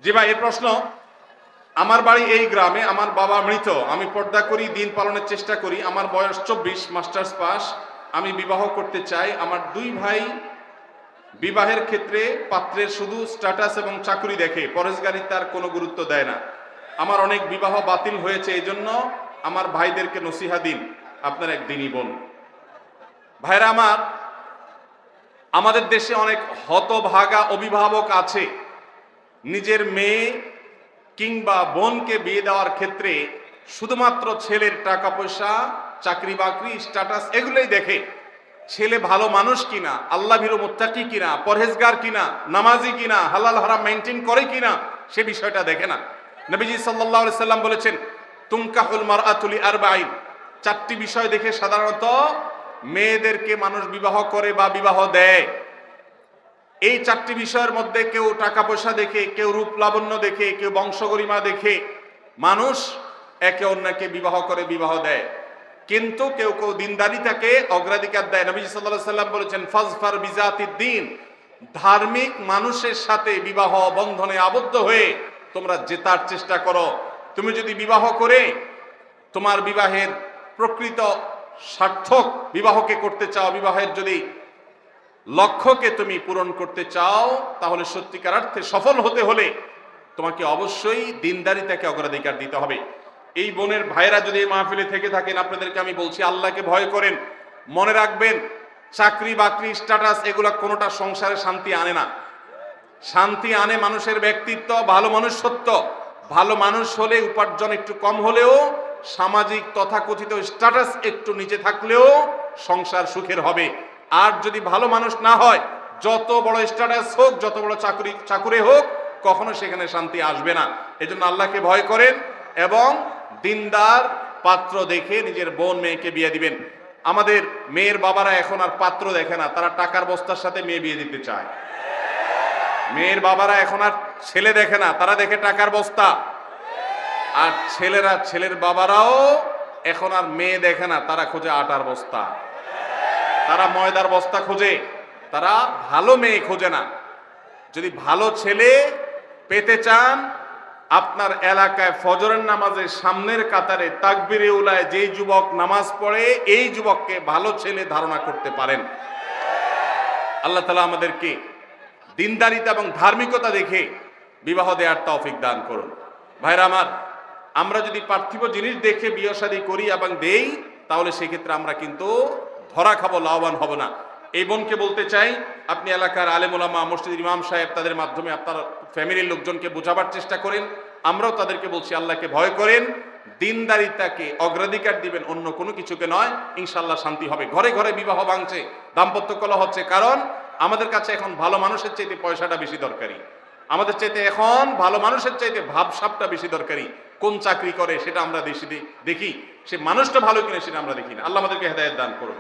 জি ভাই, এই প্রশ্ন। আমার বাড়ি এই গ্রামে, আমার বাবা মৃত, আমি পর্দা করি, দিন পালনের চেষ্টা করি, আমার বয়স 24, মাস্টার্স পাস, আমি বিবাহ করতে চাই। আমার দুই ভাই বিবাহের ক্ষেত্রে পাত্রের শুধু স্ট্যাটাস এবং চাকরি দেখে, পরেশগারিতার কোনো গুরুত্ব দেয় না। আমার অনেক বিবাহ বাতিল হয়েছে, এই জন্য আমার ভাইদেরকে নসিহা দিন, আপনার একদিনই বোন। ভাইরা আমার, আমাদের দেশে অনেক হতভাগা অভিভাবক আছে, নিজের মেয়ে কিংবা বোনকে বিয়ে দেওয়ার ক্ষেত্রে শুধুমাত্র ছেলের টাকা পয়সা, চাকরি বাকরি, স্ট্যাটাস এগুলোই দেখে। ছেলে ভালো মানুষ কিনা, আল্লাহ ভীরু মুত্তাকি কিনা, পরহেজগার কিনা, নামাজি কিনা, হালাল হারাম মেইনটেইন করে কিনা, সে বিষয়টা দেখে না। নবীজি সাল্লাল্লাহু আলাইহি সাল্লাম বলেছেন, তুনকাহুল মারআতু লিআরবাঈন, চারটি বিষয় দেখে সাধারণত মেয়েদেরকে মানুষ বিবাহ করে বা বিবাহ দেয়। এই চারটি বিষয়ের মধ্যে কেউ টাকা পয়সা দেখে, কেউ রূপ লাবণ্য দেখে, কেউ বংশগরিমা দেখে মানুষ একে অন্যকে বিবাহ করে, বিবাহ দেয়। কিন্তু কেউ কেউ দিনদারিতাকে অগ্রাধিকার দেয়। নবী সাল্লাল্লাহু আলাইহি সাল্লাম বলেছেন, ফাজফার বিজাতিদ দ্বীন, ধার্মিক মানুষের সাথে বিবাহ বন্ধনে আবদ্ধ হয়ে তোমরা জেতার চেষ্টা করো। তুমি যদি বিবাহ করে তোমার বিবাহের প্রকৃত সার্থক বিবাহকে করতে চাও, বিবাহের যদি লক্ষ্যকে তুমি পূরণ করতে চাও, তাহলে সত্যিকার অর্থে সফল হতে হলে তোমাকে অবশ্যই দিনদারিতাকে অগ্রাধিকার দিতে হবে। এই বোনের ভাইরা যদি এই মাহফিলে থেকে থাকেন, আপনাদেরকে আমি বলছি, আল্লাহকে ভয় করেন। মনে রাখবেন, চাকরি বাকরি, স্ট্যাটাস এগুলা কোনোটা সংসারে শান্তি আনে না। শান্তি আনে মানুষের ব্যক্তিত্ব, ভালো মনুষ্যত্ব। ভালো মানুষ হলে উপার্জন একটু কম হলেও, সামাজিক তথাকথিত স্ট্যাটাস একটু নিচে থাকলেও সংসার সুখের হবে। আর যদি ভালো মানুষ না হয়, যত বড় স্ট্যাটাস হোক, যত বড় চাকুরে হোক, কখনো সেখানে শান্তি আসবে না। এজন্য আল্লাহকে ভয় করেন এবং দিনদার পাত্র দেখে নিজের বোন মেয়েকে বিয়ে দিবেন। আমাদের মেয়ের বাবারা এখন আর পাত্র দেখে না, তারা টাকার বস্তার সাথে মেয়ে বিয়ে দিতে চায়। মেয়ের বাবারা এখন আর ছেলে দেখে না, তারা দেখে টাকার বস্তা। আর ছেলেরা, ছেলের বাবারাও এখন আর মেয়ে দেখে না, তারা খোঁজে আটার বস্তা, তারা ময়দার বস্তা খোঁজে, তারা ভালো মেয়ে খোঁজে না। যদি ভালো ছেলে পেতে চান, আপনার এলাকায় ফজরের নামাজের সামনের কাতারে তাকবীরে উলায় যেই যুবক নামাজ পড়ে, এই যুবককে ভালো ছেলে ধারণা করতে পারেন। আল্লাহ তাআলা আমাদেরকে দিনদারিতা এবং ধার্মিকতা দেখে বিবাহ দেওয়ার তৌফিক দান করুন। ভাইরা আমার, আমরা যদি পার্থিব জিনিস দেখে বিয়ে শাদী করি এবং দেই, তাহলে সেক্ষেত্রে আমরা কিন্তু ধরা খাবো, লাভবান হব না। এই বোনকে বলতে চাই, আপনি এলাকার আলেম ওলামা, মসজিদের ইমাম সাহেব, তাদের মাধ্যমে আপনার ফ্যামিলির লোকজনকে বোঝাবার চেষ্টা করেন। আমরাও তাদেরকে বলছি, আল্লাহকে ভয় করেন, দিনদারিতাকে অগ্রাধিকার দিবেন, অন্য কোনো কিছুকে নয়। ইনশাআল্লাহ শান্তি হবে। ঘরে ঘরে বিবাহ ভাঙছে, দাম্পত্য কলহ হচ্ছে, কারণ আমাদের কাছে এখন ভালো মানুষের চাইতে পয়সাটা বেশি দরকারি। আমাদের চাইতে এখন ভালো মানুষের চাইতে ভাবসাবটা বেশি দরকারি। কোন চাকরি করে সেটা আমরা দেখি, সে মানুষটা ভালো কিনা সেটা আমরা দেখি না। আল্লাহ আমাদেরকে হেদায়েত দান করুন।